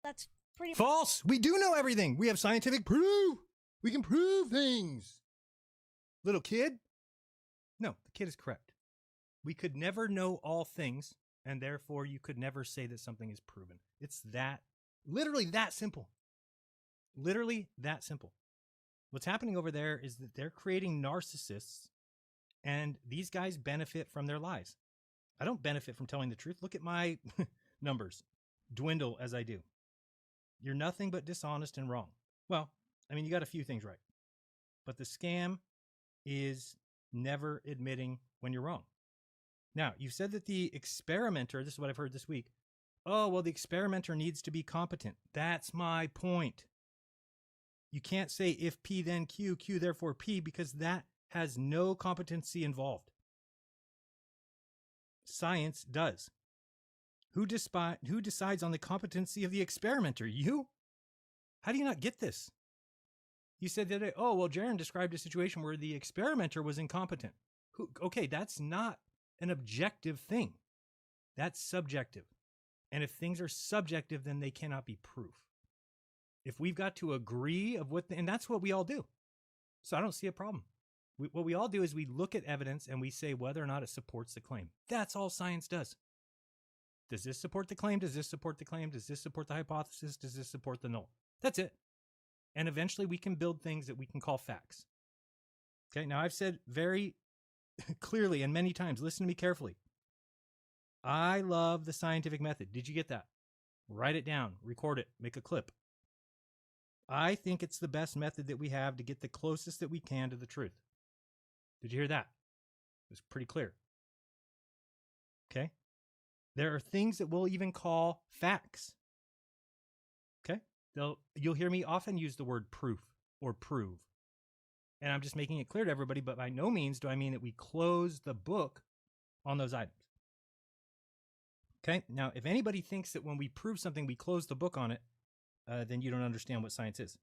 That's pretty False. We do know everything. We have scientific proof. We can prove things. Little kid? No, the kid is correct. We could never know all things, and therefore you could never say that something is proven. It's that, literally that simple. Literally that simple. What's happening over there is that they're creating narcissists, and these guys benefit from their lies. I don't benefit from telling the truth. Look at my numbers dwindle as I do. You're nothing but dishonest and wrong. Well, I mean, you got a few things right. But the scam is never admitting when you're wrong. Now, you said that the experimenter, this is what I've heard this week. Oh, well, the experimenter needs to be competent. That's my point. You can't say if P then Q, Q therefore P, because that has no competency involved. Science does. Who decides on the competency of the experimenter? You? How do you not get this? You said the other day, oh, well, Jeran described a situation where the experimenter was incompetent. Okay, that's not an objective thing. That's subjective. And if things are subjective, then they cannot be proof. If we've got to agree of what, and that's what we all do. So I don't see a problem. What we all do is we look at evidence and we say whether or not it supports the claim. That's all science does. Does this support the claim? Does this support the claim? Does this support the hypothesis? Does this support the null? That's it. And eventually we can build things that we can call facts. Okay, now I've said very clearly and many times, listen to me carefully. I love the scientific method. Did you get that? Write it down, record it, make a clip. I think it's the best method that we have to get the closest that we can to the truth. Did you hear that? It was pretty clear. Okay? There are things that we'll even call facts. Okay? You'll hear me often use the word proof or prove. And I'm just making it clear to everybody, but by no means do I mean that we close the book on those items. Okay? Now, if anybody thinks that when we prove something, we close the book on it, then you don't understand what science is.